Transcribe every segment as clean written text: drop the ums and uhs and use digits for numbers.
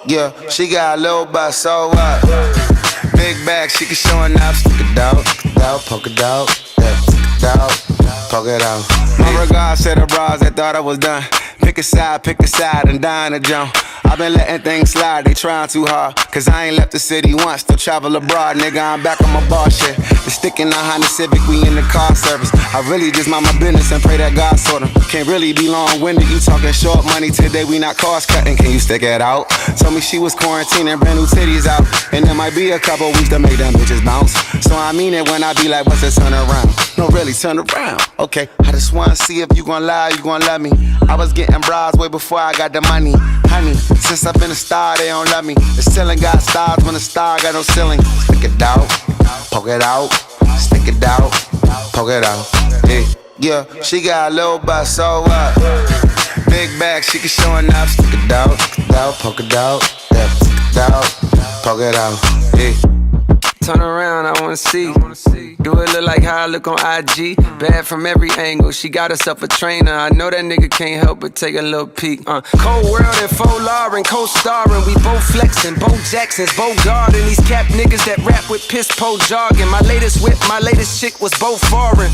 Yeah, she got a little butt, so what? Big bag, she can show enough. Stick it out, poke it out, yeah, stick it out, poke it out. My regards to the bras that thought I was done. Pick a side, and dine a jump. I've been letting things slide, they trying too hard. Cause I ain't left the city once, still travel abroad. Nigga, I'm back on my bar shit. The stick in the Honda Civic, we in the car service. I really just mind my business and pray that God sort 'em. Can't really be long-winded, you talking short money today, we not cost cutting. Can you stick it out? Told me she was quarantining, brand new titties out. And there might be a couple weeks to make them bitches bounce. So I mean it when I be like, what's the turn around? No, really, turn around. Okay, I just wanna see if you gon' lie, you gon' love me. I was getting bras way before I got the money. Honey, since I've been a star, they don't love me. The ceiling got stars when the star got no ceiling. Stick it out, poke it out, stick it out, poke it out. Hey, yeah, she got a little butt, so what? Big bag, she can show enough. Stick it out, poke it out, yeah, stick it out, poke it out. Hey. Turn around, I wanna see. Do it look like how I look on IG? Bad from every angle, she got herself a trainer. I know that nigga can't help but take a little peek. Cold World and Faux Lauren, co-starring. We both flexing, both Jacksons, both guarding. These cap niggas that rap with piss-po jargon. My latest whip, my latest chick was both foreign.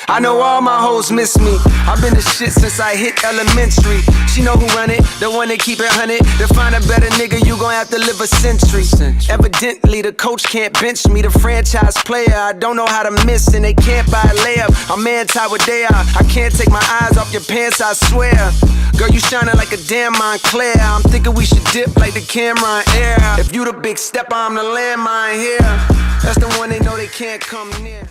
I know all my hoes miss me. I've been the shit since I hit elementary. She know who run it, the one that keep it 100. To find a better nigga, you gon' have to live a century. Evidently, the coach can't bench me. The franchise player, I don't know how to miss. And they can't buy a layup, I'm anti what they are. I can't take my eyes off your pants, I swear. Girl, you shining like a damn Montclair. I'm thinking we should dip like the camera in air. If you the big stepper, I'm the landmine here. That's the one they know they can't come near.